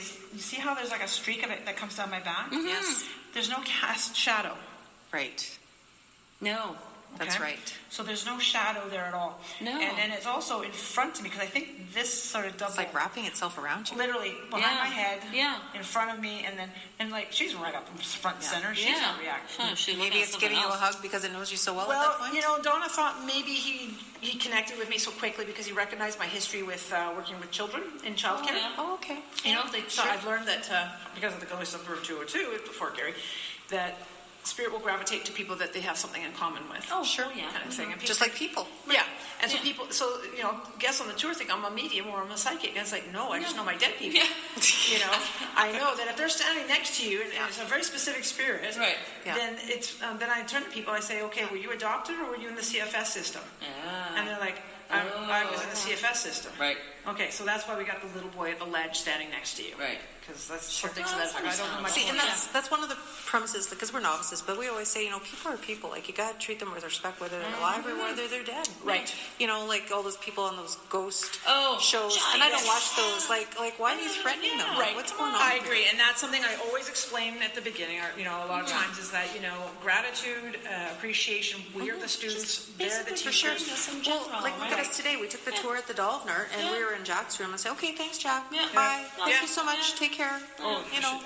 is, you see how there's like a streak of it that comes down my back? Mm-hmm. Yes. There's no cast shadow. Right. No. That's right. So there's no shadow there at all. No. And then it's also in front of me, because I think this sort of double. It's like wrapping itself around you. Literally behind my head, yeah, in front of me, and like she's right up in front and center. She's not reacting. Maybe it's giving you a hug because it knows you so well at that point. You know, Donna thought maybe he connected with me so quickly because he recognized my history with working with children in childcare. Oh, okay. You know, so I've learned that because of the ghost of room 202 before Gary, that spirit will gravitate to people that they have something in common with. Oh, sure, yeah. Kind of thing. And just like people. Yeah. And so people, you know, guests on the tour think I'm a medium or I'm a psychic. And it's like, no, I just know my dead people. Yeah. You know, I know that if they're standing next to you and it's a very specific spirit, right. then it's, then I turn to people, I say, okay, were you adopted or were you in the CFS system? And they're like, I was in the CFS system. Right. Okay, so that's why we got the little boy at the ledge standing next to you. Right. Because that's something so that I don't know my See, and that's one of the premises, because we're novices, but we always say, you know, people are people. Like, you got to treat them with respect, whether they're alive or whether they're dead. Right. You know, like all those people on those ghost shows. Yeah, and I don't watch those. Like why are you threatening them? Right. What's going on? I agree. And that's something I always explain at the beginning, you know, a lot of times is that, you know, gratitude, appreciation, we are the students, they're the teachers. Well, like look at us today. We took the tour at the Dolphin, and we were in Jack's room and say, okay, thanks, Jack. Bye. Thank you so much. Take care. You know,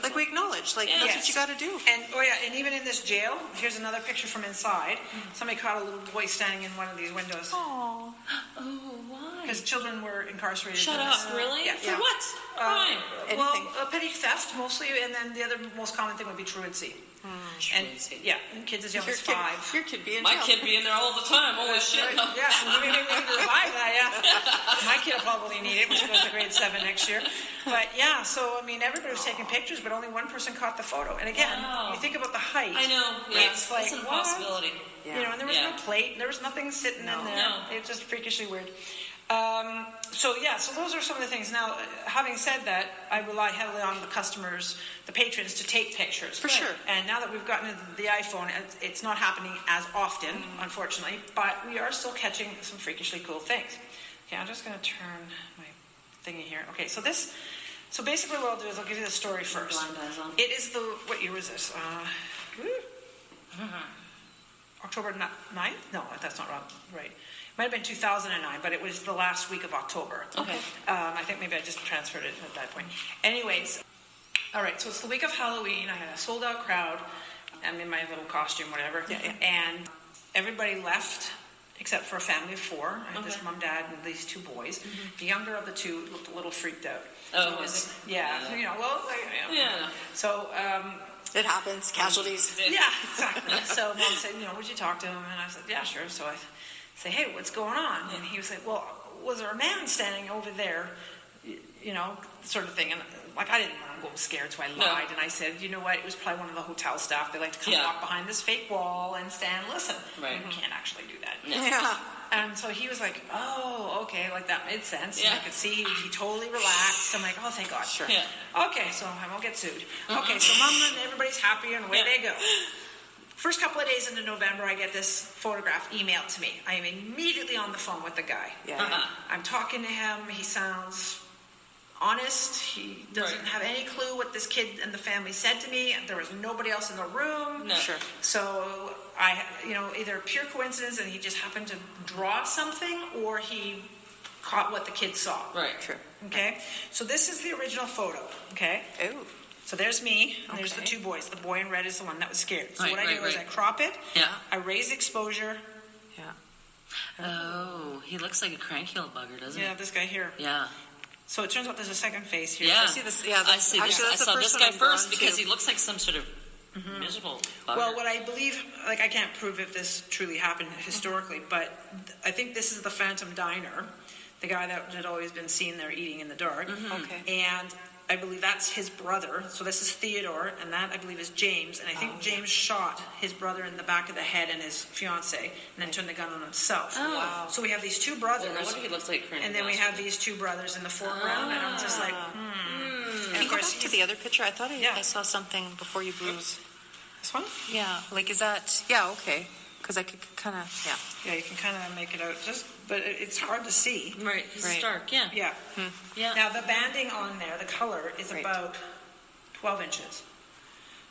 like we acknowledge, like that's what you got to do. And and even in this jail, here's another picture from inside. Somebody caught a little boy standing in one of these windows. Oh, why? Because children were incarcerated. Shut up, really? Yeah. For what? Crime? Well, petty theft mostly, and then the other most common thing would be truancy. And kids as young as 5. Your kid be in My jail. kid be in there all the time. Holy shit. Yeah, we need to revive that, My kid will probably need it when she goes to grade 7 next year. But yeah, so I mean, everybody was taking pictures, but only one person caught the photo. And again, you think about the height. I know. Yeah. It's like, it's an impossibility. You know, and there was no plate, there was nothing sitting in there. No. It was just freakishly weird. So those are some of the things. Now, having said that, I rely heavily on the customers, the patrons, to take pictures. For sure. And now that we've gotten into the iPhone, it's not happening as often, unfortunately, but we are still catching some freakishly cool things. Okay, I'm just going to turn my thingy here. Okay, so basically what I'll do is I'll give you the story first. It is what year was this? October 9th? No, that's not right. Might have been 2009, but it was the last week of October. Okay. I think maybe I just transferred it at that point. Anyways, all right, so it's the week of Halloween. I had a sold-out crowd. I'm in my little costume, whatever. And everybody left except for a family of 4. I had this mom, dad, and these 2 boys. The younger of the 2 looked a little freaked out. Oh, was it? Yeah. You know, well, yeah. So... it happens. Casualties. Yeah, exactly. So mom said, you know, would you talk to him? And I said, yeah, sure. So I say, hey, what's going on? And he was like, well, was there a man standing over there, you know, sort of thing. And like, I didn't want to go scared, so I lied. And I said, you know what, it was probably one of the hotel staff. They like to come walk behind this fake wall and stand and listen. Right. You can't actually do that. Yeah. And so he was like, oh, okay, like that made sense. And I could see he totally relaxed. I'm like, oh, thank God. Sure. Yeah. Okay, so I won't get sued. Okay, so mom and everybody's happy and away they go. First couple of days into November, I get this photograph emailed to me. I am immediately on the phone with the guy. Yeah. I'm talking to him. He sounds honest. He doesn't have any clue what this kid and the family said to me. There was nobody else in the room. No. Sure. So I, either pure coincidence and he just happened to draw something, or he caught what the kid saw. Right. True. Okay. So this is the original photo. Okay. Oh. So there's me, and there's the 2 boys. The boy in red is the one that was scared. So Right, what I do is I crop it. Yeah. I raise exposure. Yeah. Oh, he looks like a cranky old bugger, doesn't he? Yeah, this guy here. Yeah. So it turns out there's a second face here. Yeah. I see this. Yeah, I see this. I saw this guy first because he looks like some sort of miserable bugger. Well, what I believe, like I can't prove if this truly happened historically, but I think this is the Phantom Diner, the guy that had always been seen there eating in the dark. Okay. And I believe that's his brother. So this is Theodore, and that I believe is James. And I think James shot his brother in the back of the head and his fiance, and then turned the gun on himself. Oh. Wow. So we have these 2 brothers. Well, no wonder he looks like and then we have these 2 brothers in the foreground, and I'm just like, Can you go back to the other picture? I thought I saw something before you moved. This one? Yeah. Like, is that... Yeah, okay. Because I could kind of, Yeah, you can kind of make it out, but it's hard to see. Right, it's dark, yeah. Yeah. Yeah. Now, the banding on there, the color, is Right. about 12 inches.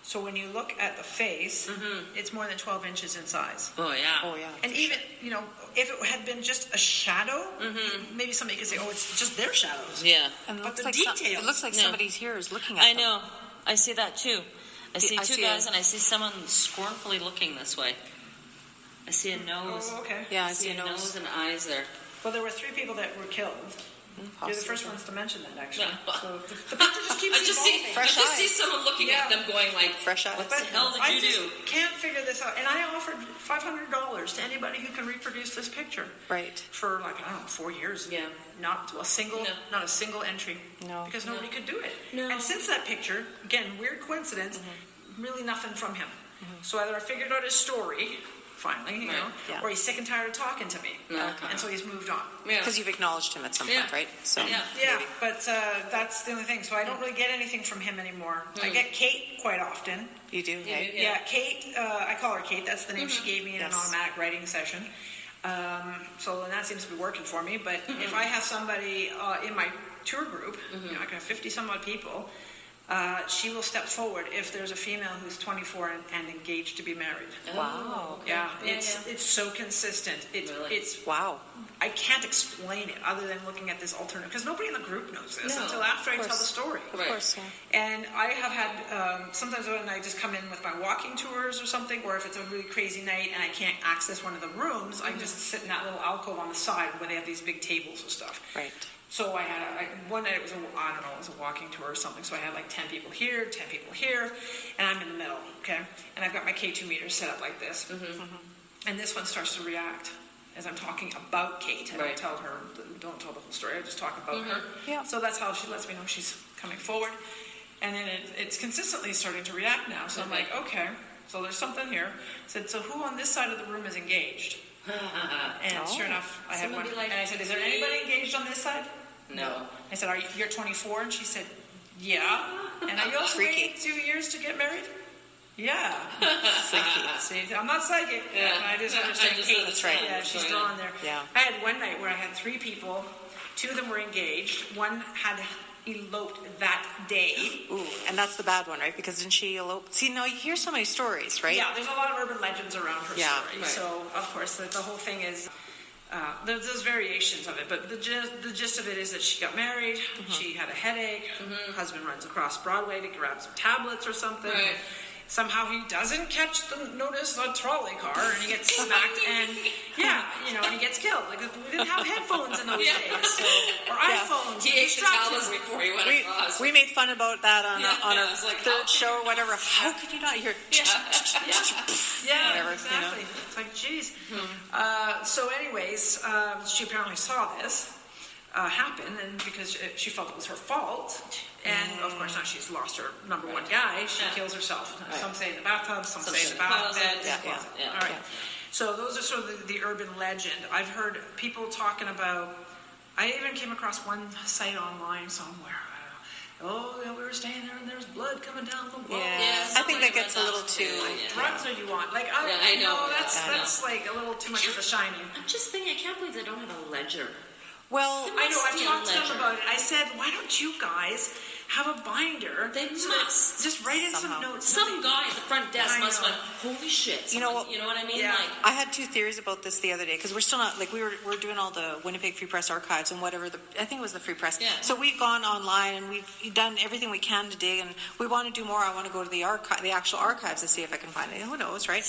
So when you look at the face, it's more than 12 inches in size. Oh, yeah. oh yeah. And even, if it had been just a shadow, maybe somebody could say, oh, it's just their shadows. Yeah. And it But looks the like details- it looks like No. somebody here is looking at I them. know. I see that too. I see I two see guys, and I see someone scornfully looking this way. I see a nose. Oh, okay. Yeah, I see a nose and eyes there. Well, there were 3 people that were killed. You're the Possibly. first ones to mention that, actually. Yeah. So the picture just keeps evolving. Fresh I just eyes. see someone looking at them going like, Fresh eyes. what the hell did I you just do? can't figure this out. And I offered $500 to anybody who can reproduce this picture. Right. For 4 years. Yeah. Not a single entry. No. Because nobody could do it. No. And since that picture, again, weird coincidence, really nothing from him. So either I figured out his story, finally, you know, Yeah. or he's sick and tired of talking to me. Okay. And so he's moved on. Yeah. Because you've acknowledged him at some Yeah. point, right? So Yeah. Yeah, but that's the only thing. So I don't really get anything from him anymore. I get Kate quite often. you do, right? Yeah. Yeah, Kate, I call her Kate. That's the name she gave me in an Yes. automatic writing session. So and that seems to be working for me. But if I have somebody in my tour group, I can have 50 some odd people, she will step forward if there's a female who's 24 and engaged to be married. Wow. Okay. Yeah, it's so consistent. Really? It's Wow. I can't explain it other than looking at this alternative, because nobody in the group knows this No, until after I of tell the course. story. Of Right. course, yeah. And I have had, sometimes when I just come in with my walking tours or something, or if it's a really crazy night and I can't access one of the rooms, I just sit in that little alcove on the side where they have these big tables and stuff. Right. So I had, one night it was it was a walking tour or something, so I had 10 people here, 10 people here, and I'm in the middle, okay? And I've got my K2 meters set up like this. And this one starts to react as I'm talking about Kate. I Right. don't tell the whole story, I just talk about her. Yeah. So that's how she lets me know she's coming forward. And then it's consistently starting to react now. So I'm like, okay, so there's something here. I said, so who on this side of the room is engaged? And sure enough, I had Someone one. be like, And I said, is there anybody engaged on this side? No. I said, you're 24? And she said, yeah. And are you also Freaky. waiting 2 years to get married? Yeah. Freaky. See, I'm not psychic. Yeah. I just understand Kate. That's right. Yeah, she's Going still on. on there. Yeah. I had one night where I had 3 people. 2 of them were engaged. One had eloped that day. Ooh, and that's the bad one, right? Because didn't she elope? See, no, you hear so many stories, right? Yeah, there's a lot of urban legends around her Yeah. story. Right. So, of course, the whole thing is, there's variations of it, but the gist of it is that she got married, she had a headache, husband runs across Broadway to grab some tablets or something. Right. Somehow he doesn't catch the notice a trolley car, and he gets smacked, and and he gets killed. Like, we didn't have headphones in those days, so, or iPhones. He ate the distractions. tablets before he went across. We made fun about that on Yeah, our it's like, third how show or whatever. How could you not hear? Yeah, Whatever, exactly. you know. It's like, geez. So anyways, she apparently saw this happen, and because she felt it was her fault, and of course now she's lost her number one guy, she kills herself. Some say in the bathtub, some say in the closet. bed. Yeah, closet. yeah, All right. yeah. So those are sort of the urban legend. I've heard people talking about, I even came across one site online somewhere. Oh, yeah, we were staying there and there's blood coming down the wall. Yeah, I think that gets a little too. Drugs are you on? Like, I know. That's like a little too much of a shining. I'm just thinking, I can't believe they don't have a ledger. Well, I know, I Must be a talked to them ledger. about it. I said, why don't you guys have a binder? They so that- must. Just write in Somehow. some notes. Some guy at the front desk I must know. have went, holy shit. You know someone- what- You know what I mean? Yeah. Like, I had 2 theories about this the other day because we're still not we're doing all the Winnipeg Free Press archives and whatever I think it was the Free Press. Yeah. So we've gone online and we've done everything we can to dig, and we want to do more. I want to go to the actual archives and see if I can find it. Who knows, right?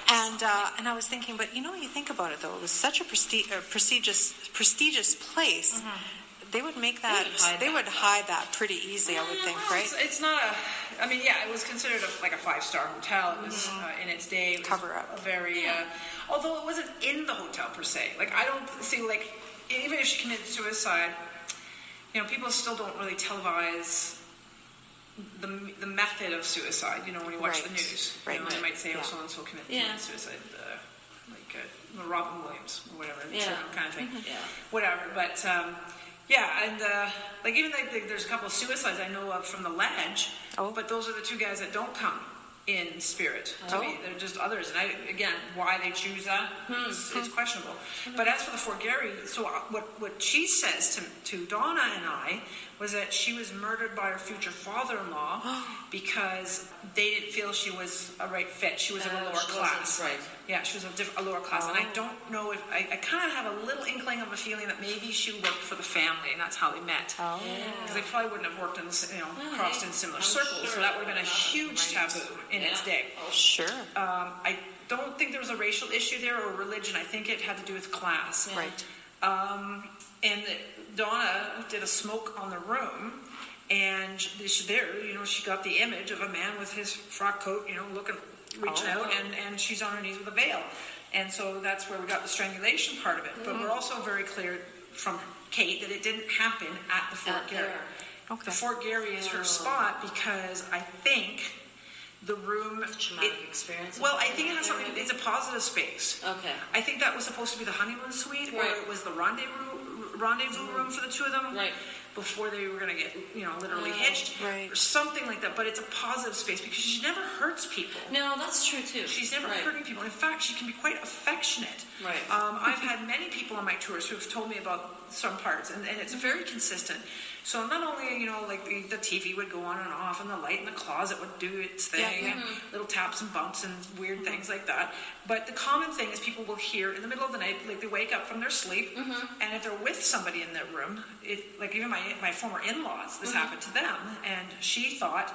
And I was thinking, but you think about it though, it was such a prestigious place. They would make that. They would hide that pretty easily, I would think, Well, right? it's not a. I mean, yeah, it was considered like a 5-star hotel. It was in its day. It was Cover up. A very. Although it wasn't in the hotel per se. Like, I don't see, like, even if she committed suicide, people still don't really televise the method of suicide. When you watch the Right. news, Right. They might say, Yeah. "Oh, so and so committed Yeah. suicide," like Robin Williams or whatever, Yeah. kind of thing. Yeah. Whatever, but. Yeah, and even there's a couple of suicides I know of from the ledge, Oh. but those are the 2 guys that don't come in spirit to me. They're just others, and again, why they choose that is questionable. But as for the Fort Garry, so what she says to Donna and I was that she was murdered by her future father-in-law because they didn't feel she was a right fit. She was of a lower class. Right. Yeah, she was a lower class, and I don't know if I kind of have a little inkling of a feeling that maybe she worked for the family, and that's how they met. Because they probably wouldn't have worked in crossed in similar circles, so that would have been a huge taboo in its day. Sure. I don't think there was a racial issue there or religion. I think it had to do with class. Right. And Donna did a smoke on the room, and she got the image of a man with his frock coat, reaching out, and she's on her knees with a veil. And so that's where we got the strangulation part of it. But we're also very clear from Kate that it didn't happen at the Fort Garry. Okay. The Fort Garry is her spot because I think the room... Traumatic experience? Well, I think it has something... It's a positive space. Okay. I think that was supposed to be the honeymoon suite, or it was the rendezvous room for the two of them. Right. Before they were going to get, literally hitched. Right. Or something like that. But it's a positive space because she never hurts people. No, that's true too. She's never hurting people. In fact, she can be quite affectionate. Right. I've had many people on my tours who have told me about some parts, and it's very consistent. So not only, like the TV would go on and off, and the light in the closet would do its thing, and little taps and bumps and weird things like that. But the common thing is people will hear in the middle of the night, like they wake up from their sleep, and if they're with somebody in their room, like even my former in-laws, this happened to them, and she thought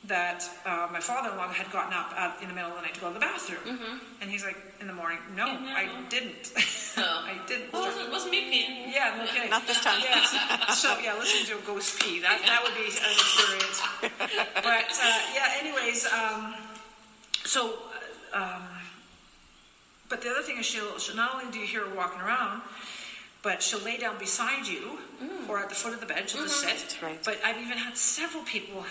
that my father-in-law had gotten up in the middle of the night to go to the bathroom. And he's like, in the morning, no, I didn't. I didn't. Well, it wasn't me peeing. Yeah, no kidding. Not this time. Yeah. So, listening to a ghost pee, that would be an experience. But, anyways, but the other thing is she'll not only do you hear her walking around, but she'll lay down beside you or at the foot of the bed. She'll just sit. Right. But I've even had several people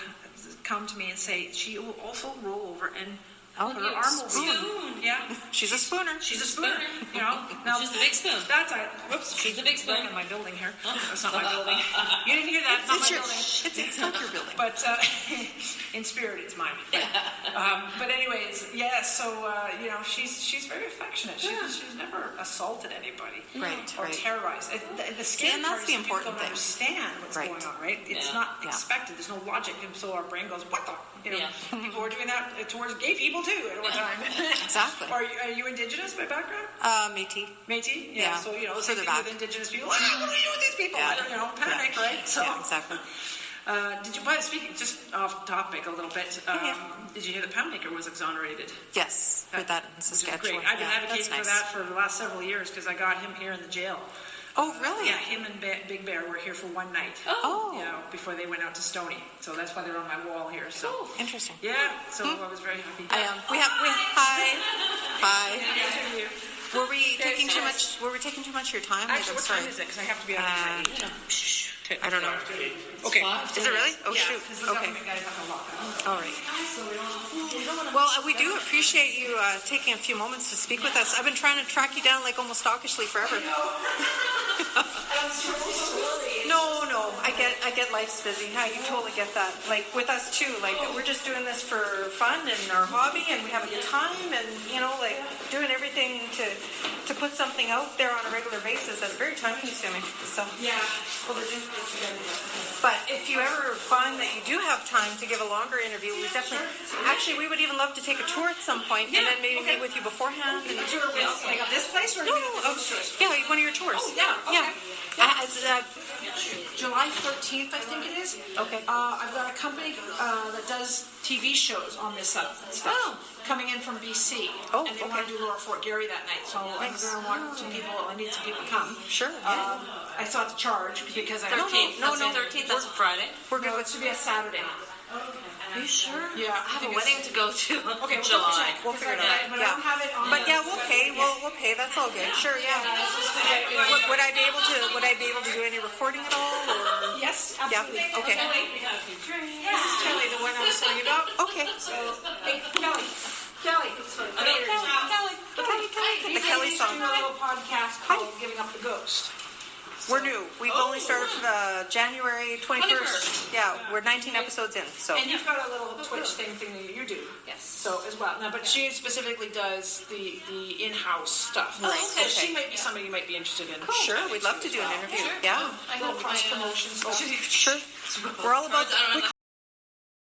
come to me and say she will also roll over and put her arm over you. Yeah. She's a spooner. She's a spooner. Now, She's the big spoon. That's whoops. She's the big spoon. Right in my building here. That's not my building. You didn't hear that. It's not my building. It's not your building. But in spirit, it's mine. But anyways, so she's very affectionate. She's never assaulted anybody, or terrorized. The scary part is the important people don't thing. understand what's going on, right? It's not expected. There's no logic, and so our brain goes, "What the?" People were doing that towards gay people too at one time. Exactly. Are you Indigenous by background? Métis. Métis? Yeah. So same thing with Indigenous people. What do you do with these people? Panic, right? So, exactly. Did you, speaking just off topic a little bit, did you hear that Poundmaker was exonerated? Yes, heard that in Saskatchewan. Great. I've been advocating for that for the last several years because I got him here in the jail. Oh, really? Yeah, him and Big Bear were here for one night. Before they went out to Stony. So that's why they're on my wall here. So interesting. Yeah, so I was very happy. We have hi. Were we taking too much? Were we taking too much of your time? Actually, what time is it? Because I have to be out at 8. I don't know. Okay. Is it really? Oh, shoot. Okay. All right. Well, we do appreciate you taking a few moments to speak with us. I've been trying to track you down like almost stalkishly forever. No, I get life's busy. You totally get that. Like with us too. Like we're just doing this for fun and our hobby, and we have a good time, and like doing everything to put something out there on a regular basis. That's very time consuming. So well, but if you ever find that you do have time to give a longer interview, we definitely. Actually, we would even love to take a tour at some point, and then maybe meet with you beforehand. And tour like of this place or one of your tours. July 13th, I think it is. Okay. I've got a company that does TV shows on this stuff. Coming in from BC. And they want to do Lower Fort Garry that night. So I'm going to want some people, I need some people to come. Sure. I thought to charge because I 13th. No, 13th, that's a Friday. It should be a Saturday. Are you sure? Yeah. I have a wedding to go to. Okay, July. We'll figure it out. But I don't have it on. But we'll pay. We'll pay. That's all good. Sure, Would I be able to do any recording at all? Or? Yes, absolutely. Yeah. Okay. This is Kelly, the one I was telling you about. Okay. So, hey, Kelly. Kelly. The Kelly song. He's doing a little podcast called Giving Up the Ghost. We're new. We've only started January 21st. Yeah, we're 19 episodes in. So. And you've got a little Twitch thing that you do. Yes. So as well. Now, but she specifically does the in-house stuff. Right, So okay. she might be somebody you might be interested in. Sure, we'd love to do an interview. Yeah. A little cross promotion stuff. Sure. We're all about. We